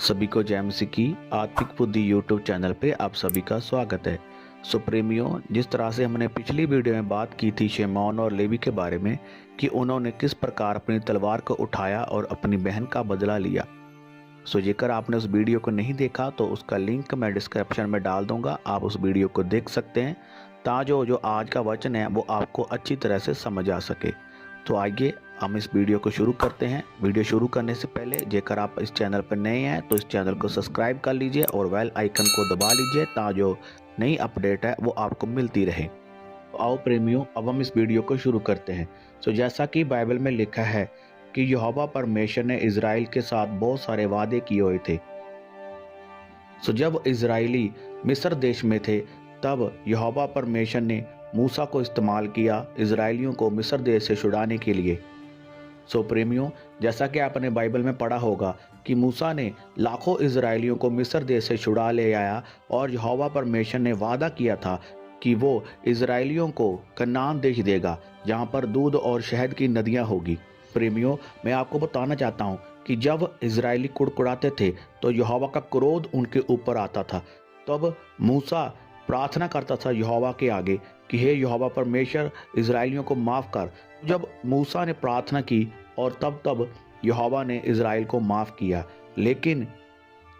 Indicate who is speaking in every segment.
Speaker 1: सभी को जय मसीह की आत्मिक बुद्धि यूट्यूब चैनल पे आप सभी का स्वागत है। सो प्रेमियों, जिस तरह से हमने पिछली वीडियो में बात की थी शिमौन और लेवी के बारे में कि उन्होंने किस प्रकार अपनी तलवार को उठाया और अपनी बहन का बदला लिया। सो जेकर आपने उस वीडियो को नहीं देखा तो उसका लिंक मैं डिस्क्रिप्शन में डाल दूंगा, आप उस वीडियो को देख सकते हैं ताकि जो आज का वचन है वो आपको अच्छी तरह से समझ आ सके। तो आइए हम इस वीडियो को शुरू करते हैं। वीडियो शुरू करने से पहले जेकर आप इस चैनल पर नए हैं तो इस चैनल को सब्सक्राइब कर लीजिए और बेल आइकन को दबा लीजिए ताकि जो नई अपडेट है वो आपको मिलती रहे। तो आओ प्रेमियों, अब हम इस वीडियो को शुरू करते हैं। तो जैसा कि बाइबल में लिखा है कि यहोवा परमेश्वर ने इज़राइल के साथ बहुत सारे वादे किए हुए थे। सो जब इज़राइली मिस्र देश में थे तब यहोवा परमेश्वर ने मूसा को इस्तेमाल किया इज़राइलियों को मिस्र देश से छुड़ाने के लिए। सो प्रेमियों, जैसा कि आपने बाइबल में पढ़ा होगा कि मूसा ने लाखों इज़राइलियों को मिस्र देश से छुड़ा ले आया और यहोवा परमेश्वर ने वादा किया था कि वो इज़राइलियों को कनान देश देगा जहाँ पर दूध और शहद की नदियाँ होगी। प्रेमियों, मैं आपको बताना चाहता हूँ कि जब इज़राइली कुड़कुड़ाते थे तो यहोवा का क्रोध उनके ऊपर आता था। तब मूसा प्रार्थना करता था यहोवा के आगे कि हे यहोवा परमेश्वर, इज़राइलियों को माफ़ कर। जब मूसा ने प्रार्थना की और तब यहोवा ने इज़राइल को माफ़ किया। लेकिन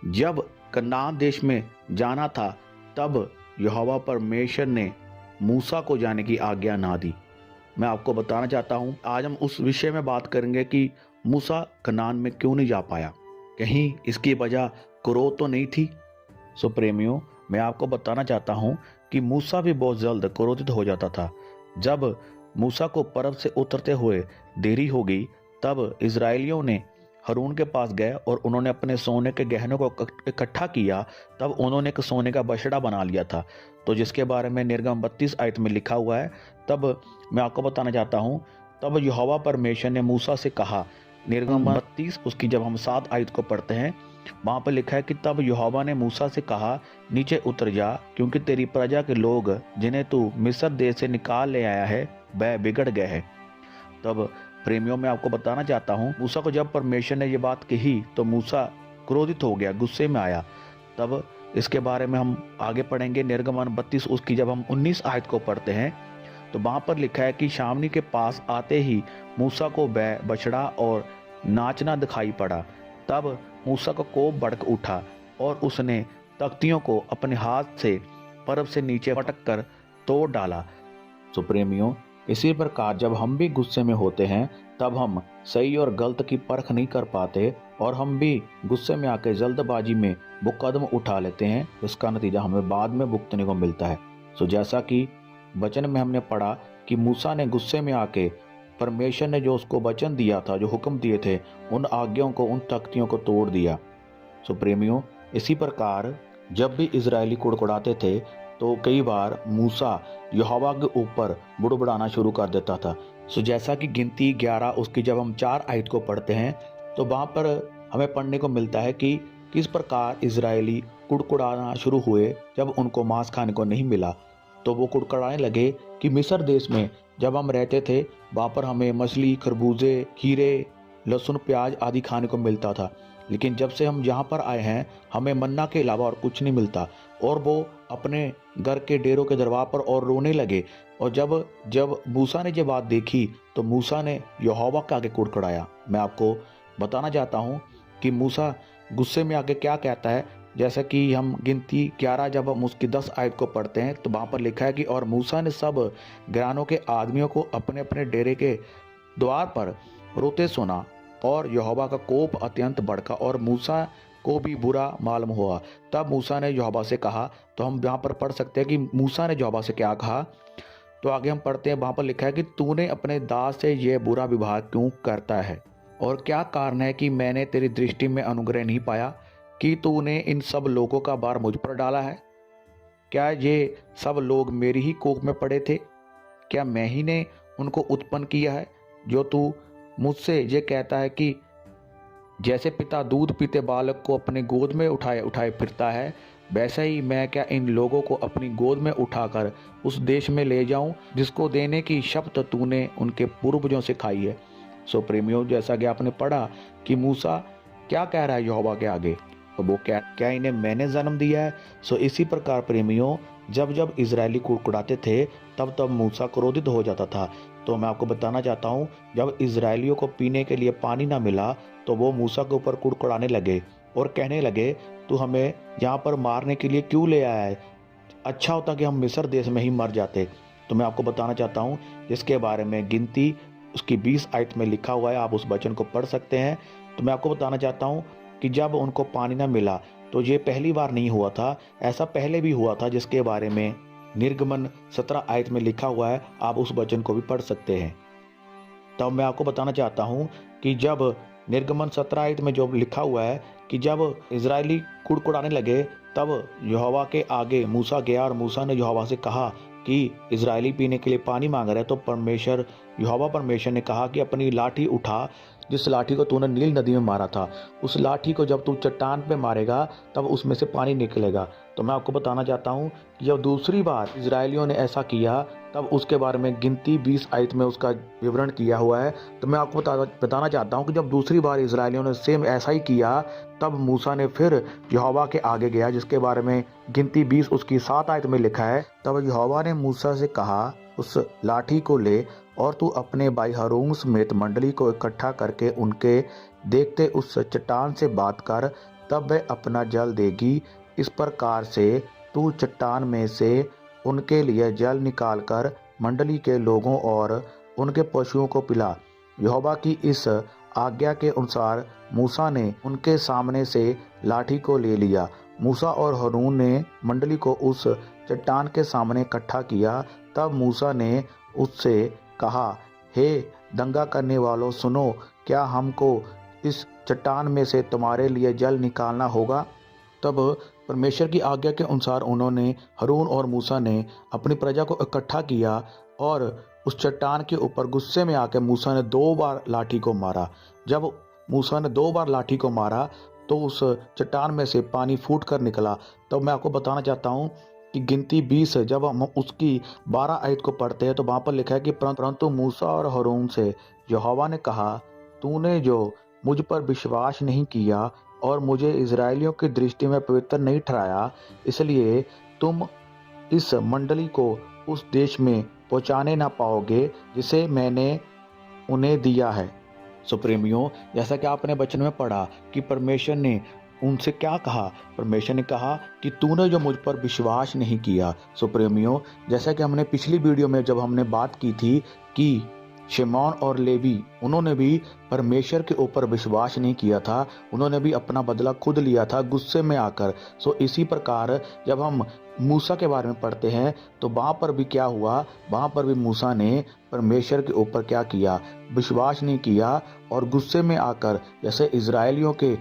Speaker 1: जब कनान देश में जाना था तब यहोवा परमेश्वर ने मूसा को जाने की आज्ञा ना दी। मैं आपको बताना चाहता हूँ, आज हम उस विषय में बात करेंगे कि मूसा कनान में क्यों नहीं जा पाया। कहीं इसकी वजह क्रोध तो नहीं थी। सो प्रेमियों, मैं आपको बताना चाहता हूँ कि मूसा भी बहुत जल्द क्रोधित हो जाता था। जब मूसा को पर्वत से उतरते हुए देरी हो गई तब इज़राइलियों ने हारून के पास गए और उन्होंने अपने सोने के गहनों को इकट्ठा किया। तब उन्होंने एक सोने का बछड़ा बना लिया था, तो जिसके बारे में निर्गम 32 आयत में लिखा हुआ है। तब मैं आपको बताना चाहता हूँ, तब यहोवा परमेश्वर ने मूसा से कहा, निर्गम 32 उसकी जब हम 7 आयत को पढ़ते हैं वहाँ पर लिखा है कि तब यहोवा ने मूसा से कहा, नीचे उतर जा, क्योंकि तेरी प्रजा के लोग जिन्हें तू मिस्र देश से निकाल ले आया है वह बिगड़ गए हैं। तब प्रेमियों, मैं आपको बताना चाहता हूँ, मूसा को जब परमेश्वर ने ये बात कही तो मूसा क्रोधित हो गया, गुस्से में आया। तब इसके बारे में हम आगे पढ़ेंगे। निर्गमन 32 उसकी जब हम 19 आयत को पढ़ते हैं तो वहाँ पर लिखा है कि शामनी के पास आते ही मूसा को बछड़ा और नाचना दिखाई पड़ा। तब मूसा का कोप भड़क उठा और उसने तख्तियों को अपने हाथ से पर्वत से नीचे पटक कर तोड़ डाला। तो प्रेमियों, इसी प्रकार जब हम भी गुस्से में होते हैं तब हम सही और गलत की परख नहीं कर पाते और हम भी गुस्से में आके जल्दबाजी में वो कदम उठा लेते हैं, इसका नतीजा हमें बाद में भुगतने को मिलता है। सो जैसा कि वचन में हमने पढ़ा कि मूसा ने गुस्से में आके परमेश्वर ने जो उसको वचन दिया था, जो हुक्म दिए थे, उन आज्ञाओं को, उन तख्तियों को तोड़ दिया। सो प्रेमियों, इसी प्रकार जब भी इज़राइली कुड़कुड़ाते थे तो कई बार मूसा यहोवा के ऊपर बुड़बुड़ाना शुरू कर देता था। सो जैसा कि गिनती 11 उसकी जब हम 4 आयत को पढ़ते हैं तो वहाँ पर हमें पढ़ने को मिलता है कि किस प्रकार इज़राइली कुड़कुड़ाना शुरू हुए। जब उनको मांस खाने को नहीं मिला तो वो कुड़कुड़ाने लगे कि मिस्र देश में जब हम रहते थे वहाँ पर हमें मछली, खरबूजे, खीरे, लहसुन, प्याज आदि खाने को मिलता था, लेकिन जब से हम यहाँ पर आए हैं हमें मन्ना के अलावा और कुछ नहीं मिलता। और वो अपने घर के डेरों के दरवाजे पर और रोने लगे। और जब मूसा ने ये बात देखी तो मूसा ने यहोवा के आगे कुड़कुड़ाया। मैं आपको बताना चाहता हूँ कि मूसा गुस्से में आके क्या कहता है। जैसा कि हम गिनती 11 जब हम उसकी 10 आयत को पढ़ते हैं तो वहाँ पर लिखा है कि और मूसा ने सब घरानों के आदमियों को अपने अपने डेरे के द्वार पर रोते सुना और यहोवा का कोप अत्यंत भड़का और मूसा को भी बुरा मालूम हुआ। तब मूसा ने यहोवा से कहा, तो हम यहाँ पर पढ़ सकते हैं कि मूसा ने यहोवा से क्या कहा। तो आगे हम पढ़ते हैं, वहाँ पर लिखा है कि तूने अपने दास से यह बुरा विवाह क्यों करता है और क्या कारण है कि मैंने तेरी दृष्टि में अनुग्रह नहीं पाया कि तूने इन सब लोगों का भार मुझ पर डाला है। क्या ये सब लोग मेरी ही कोख में पड़े थे? क्या मैं ही ने उनको उत्पन्न किया है? जो तू मुझसे ये कहता है कि जैसे पिता दूध पीते बालक को अपने गोद में उठाए उठाए फिरता है, वैसे ही मैं क्या इन लोगों को अपनी गोद में उठाकर उस देश में ले जाऊं जिसको देने की शपथ तूने उनके पूर्वजों से खाई है। सो प्रेमियों, जैसा कि आपने पढ़ा कि मूसा क्या कह रहा है यहोवा के आगे और वो क्या इन्हें मैंने जन्म दिया है। सो इसी प्रकार प्रेमियों, जब जब इजरायली कुड़कुड़ाते थे तब तब मूसा क्रोधित हो जाता था। तो मैं आपको बताना चाहता हूँ, जब इजरायलियों को पीने के लिए पानी ना मिला तो वो मूसा के ऊपर कुड़कुड़ाने लगे और कहने लगे, तू हमें यहाँ पर मारने के लिए क्यों ले आया है? अच्छा होता कि हम मिस्र देश में ही मर जाते। तो मैं आपको बताना चाहता हूँ, जिसके बारे में गिनती उसकी 20 आयत में लिखा हुआ है, आप उस वचन को पढ़ सकते हैं। तो मैं आपको बताना चाहता हूँ कि जब उनको पानी ना मिला तो ये पहली बार नहीं हुआ था, ऐसा पहले भी हुआ था, जिसके बारे में निर्गमन 17 आयत में लिखा हुआ है, आप उस वचन को भी पढ़ सकते हैं। तब मैं आपको बताना चाहता हूँ कि जब निर्गमन 17 आयत में जो लिखा हुआ है कि जब इजरायली कुड़कुड़ाने लगे तब यहोवा के आगे मूसा गया और मूसा ने यहोवा से कहा कि इजरायली पीने के लिए पानी मांग रहे हैं। तो यहोवा परमेश्वर ने कहा कि अपनी लाठी उठा, जिस लाठी को तूने नील नदी में मारा था, उस लाठी को जब तू चट्टान पे मारेगा तब उसमें से पानी निकलेगा। तो मैं आपको बताना चाहता हूँ कि जब दूसरी बार इजरायलियों ने ऐसा किया तब उसके बारे में गिनती 20 आयत में उसका विवरण किया हुआ है। तो मैं आपको बताना चाहता हूँ कि जब दूसरी बार इजरायलियों ने सेम ऐसा ही किया तब मूसा ने फिर यहोवा के आगे गया, जिसके बारे में गिनती 20 उसकी 7 आयत में लिखा है। तब यहोवा ने मूसा से कहा, उस लाठी को ले और तू अपने भाई हारून समेत मंडली को इकट्ठा करके उनके देखते उस चट्टान से बात कर, तब वह अपना जल देगी। इस प्रकार से तू चट्टान में से उनके लिए जल निकालकर मंडली के लोगों और उनके पशुओं को पिला। यहोवा की इस आज्ञा के अनुसार मूसा ने उनके सामने से लाठी को ले लिया। मूसा और हारून ने मंडली को उस चट्टान के सामने इकट्ठा किया। तब मूसा ने उससे कहा, हे दंगा करने वालों, सुनो, क्या हमको इस चट्टान में से तुम्हारे लिए जल निकालना होगा? तब परमेश्वर की आज्ञा के अनुसार उन्होंने, हारून और मूसा ने अपनी प्रजा को इकट्ठा किया और उस चट्टान के ऊपर गुस्से में आकर मूसा ने 2 बार लाठी को मारा। जब मूसा ने 2 बार लाठी को मारा तो उस चट्टान में से पानी फूट कर निकला। तो मैं आपको बताना चाहता हूँ कि गिनती 20 जब हम उसकी 12 आयत को पढ़ते हैं तो वहाँ पर लिखा है कि परंतु मूसा और हारून से यहोवा ने कहा, तूने जो मुझ पर विश्वास नहीं किया और मुझे इजरायलियों की दृष्टि में पवित्र नहीं ठहराया, इसलिए तुम इस मंडली को उस देश में पहुंचाने ना पाओगे जिसे मैंने उन्हें दिया है। सो प्रेमियों, जैसा कि आपने वचन में पढ़ा कि परमेश्वर ने उनसे क्या कहा, परमेश्वर ने कहा कि तूने जो मुझ पर विश्वास नहीं किया। सो प्रेमियों, जैसा कि हमने पिछली वीडियो में जब हमने बात की थी कि शिमोन और लेवी, उन्होंने भी परमेश्वर के ऊपर विश्वास नहीं किया था, उन्होंने भी अपना बदला खुद लिया था गुस्से में आकर। सो इसी प्रकार जब हम मूसा के बारे में पढ़ते हैं तो वहाँ पर भी क्या हुआ, वहाँ पर भी मूसा ने परमेश्वर के ऊपर क्या किया, विश्वास नहीं किया और गुस्से में आकर, जैसे इजरायलियों के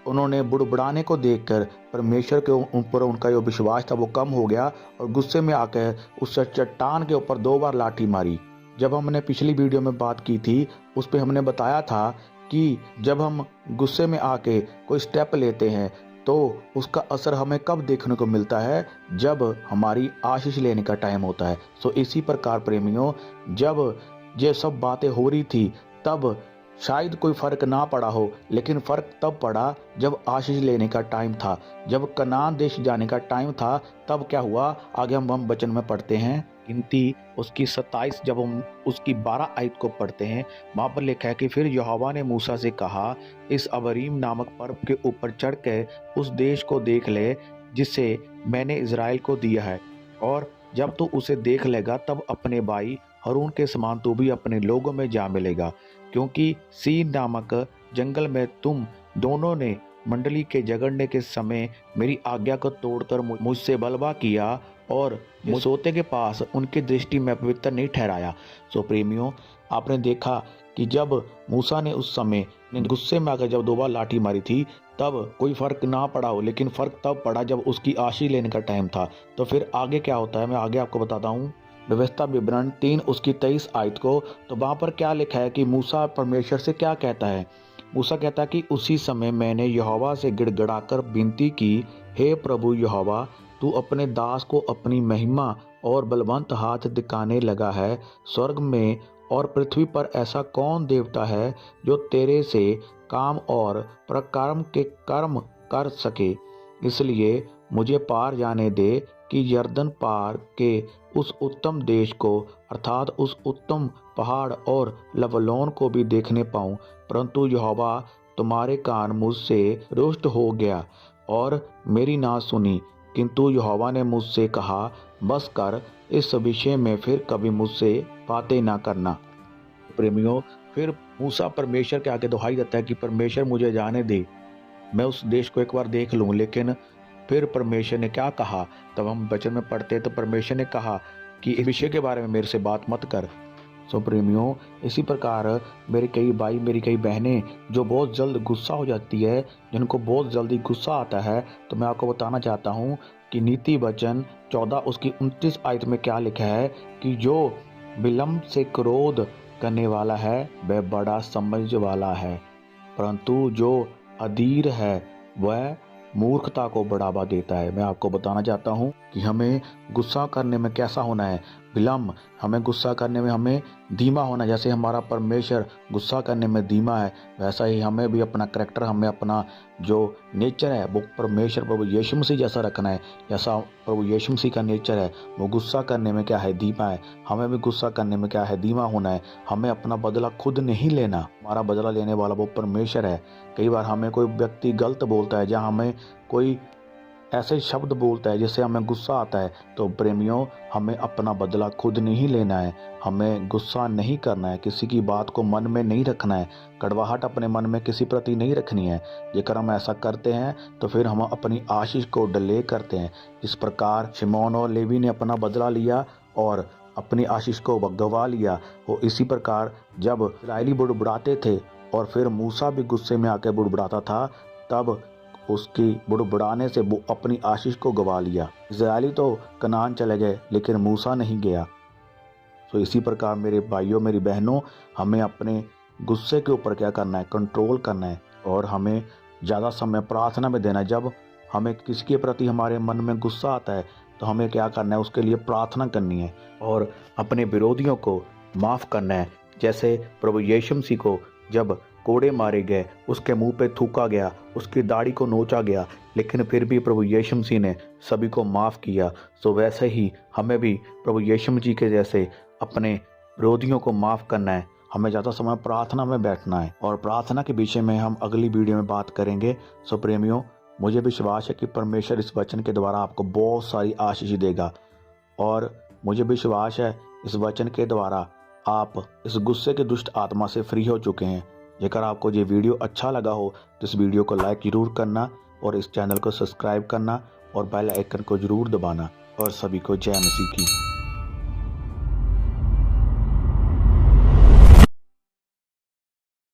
Speaker 1: उन्होंने बुड़बुड़ाने को देखकर परमेश्वर के ऊपर उनका जो विश्वास था वो कम हो गया और गुस्से में आकर उस चट्टान के ऊपर 2 बार लाठी मारी। जब हमने पिछली वीडियो में बात की थी उस पे हमने बताया था कि जब हम गुस्से में आके कोई स्टेप लेते हैं तो उसका असर हमें कब देखने को मिलता है, जब हमारी आशीष लेने का टाइम होता है। सो इसी प्रकार प्रेमियों, जब ये सब बातें हो रही थी तब शायद कोई फर्क ना पड़ा हो, लेकिन फर्क तब पड़ा जब आशीष लेने का टाइम था, जब कनान देश जाने का टाइम था। तब क्या हुआ, आगे हम वचन में पढ़ते हैं गिनती उसकी 27, जब हम उसकी 12 आयत को पढ़ते हैं, वहाँ पर लिखा है कि फिर यहोवा ने मूसा से कहा, इस अबरीम नामक पर्वत के ऊपर चढ़ के उस देश को देख ले जिसे मैंने इजराइल को दिया है, और जब तू उसे देख लेगा तब अपने भाई हारून के समान तू भी अपने लोगों में जा मिलेगा, क्योंकि सीन नामक जंगल में तुम दोनों ने मंडली के झगड़ने के समय मेरी आज्ञा को तोड़कर मुझसे बलवा किया और सोते के पास उनकी दृष्टि में पवित्र नहीं ठहराया। सो प्रेमियों, आपने देखा कि जब मूसा ने उस समय गुस्से में आकर जब 2 बार लाठी मारी थी तब कोई फर्क ना पड़ा हो, लेकिन फर्क तब पड़ा जब उसकी आशीष लेने का टाइम था। तो फिर आगे क्या होता है, मैं आगे आपको बताता हूँ। व्यवस्था विवरण 3 उसकी 23 आयत को, तो वहाँ पर क्या लिखा है कि मूसा परमेश्वर से क्या कहता है। मूसा कहता है कि उसी समय मैंने यहोवा से गिड़गिड़ाकर विनती की, हे प्रभु यहोवा, तू अपने दास को अपनी महिमा और बलवंत हाथ दिखाने लगा है। स्वर्ग में और पृथ्वी पर ऐसा कौन देवता है जो तेरे से काम और प्रकर्म के कर्म कर सके। इसलिए मुझे पार जाने दे कि यरदन पार के उस उत्तम देश को अर्थात उस उत्तम पहाड़ और लवलोन को भी देखने पाऊं। परंतु यहोवा तुम्हारे कान मुझसे रुष्ट हो गया और मेरी ना सुनी। किंतु यहोवा ने मुझसे कहा, बस कर, इस विषय में फिर कभी मुझसे बातें ना करना। प्रेमियों, फिर मूसा परमेश्वर के आगे दुहाई देता है कि परमेश्वर मुझे जाने दे, मैं उस देश को एक बार देख लूं। लेकिन फिर परमेश्वर ने क्या कहा, तब हम वचन में पढ़ते हैं तो परमेश्वर ने कहा कि इस विषय के बारे में मेरे से बात मत कर। सो प्रेमियों, इसी प्रकार मेरे कई भाई, मेरी कई बहनें जो बहुत जल्द गुस्सा हो जाती है, जिनको बहुत जल्दी गुस्सा आता है, तो मैं आपको बताना चाहता हूँ कि नीति वचन 14 उसकी 29 आयत में क्या लिखा है कि जो विलम्ब से क्रोध करने वाला है वह बड़ा समझ वाला है, परंतु जो अधीर है वह मूर्खता को बढ़ावा देता है। मैं आपको बताना चाहता हूँ कि हमें गुस्सा करने में कैसा होना है, विलम्ब। हमें गुस्सा करने में हमें धीमा होना, जैसे हमारा परमेश्वर गुस्सा करने में धीमा है, वैसा ही हमें भी अपना करैक्टर, हमें अपना जो नेचर है वो परमेश्वर प्रभु यीशु मसीह जैसा रखना है। जैसा प्रभु यीशु मसीह का नेचर है वो गुस्सा करने में क्या है, धीमा है। हमें भी गुस्सा करने में क्या है, धीमा होना है। हमें अपना बदला खुद नहीं लेना, हमारा बदला लेने वाला वो परमेश्वर है। कई बार हमें कोई व्यक्ति गलत बोलता है, जहाँ हमें कोई ऐसे शब्द बोलता है जिससे हमें गुस्सा आता है, तो प्रेमियों हमें अपना बदला खुद नहीं लेना है। हमें गुस्सा नहीं करना है, किसी की बात को मन में नहीं रखना है, कड़वाहट अपने मन में किसी प्रति नहीं रखनी है। जेकर हम ऐसा करते हैं तो फिर हम अपनी आशीष को डिले करते हैं। इस प्रकार शिमोन और लेवी ने अपना बदला लिया और अपनी आशीष को गंवा लिया। और इसी प्रकार जब इस्राएली बुड़बुड़ाते थे और फिर मूसा भी गुस्से में आकर बुड़बुड़ाता था, तब उसकी बुड़बुड़ाने से वो अपनी आशीष को गवा लिया। इस्राएली तो कनान चले गए लेकिन मूसा नहीं गया। तो इसी प्रकार मेरे भाइयों, मेरी बहनों, हमें अपने गुस्से के ऊपर क्या करना है, कंट्रोल करना है। और हमें ज़्यादा समय प्रार्थना में देना है। जब हमें किसी के प्रति हमारे मन में गुस्सा आता है तो हमें क्या करना है, उसके लिए प्रार्थना करनी है और अपने विरोधियों को माफ़ करना है। जैसे प्रभु यीशु मसीह को जब कोड़े मारे गए, उसके मुंह पे थूका गया, उसकी दाढ़ी को नोचा गया, लेकिन फिर भी प्रभु यीशु मसीह ने सभी को माफ़ किया। सो वैसे ही हमें भी प्रभु यीशु मसीह के जैसे अपने विरोधियों को माफ़ करना है। हमें ज़्यादा समय प्रार्थना में बैठना है और प्रार्थना के विषय में हम अगली वीडियो में बात करेंगे। सो प्रेमियों, मुझे विश्वास है कि परमेश्वर इस वचन के द्वारा आपको बहुत सारी आशीष देगा और मुझे विश्वास है इस वचन के द्वारा आप इस गुस्से के दुष्ट आत्मा से फ्री हो चुके हैं। जेकर आपको ये वीडियो अच्छा लगा हो तो इस वीडियो को लाइक जरूर करना और इस चैनल को सब्सक्राइब करना और बेल आइकन को जरूर दबाना। और सभी को जय मसीह की।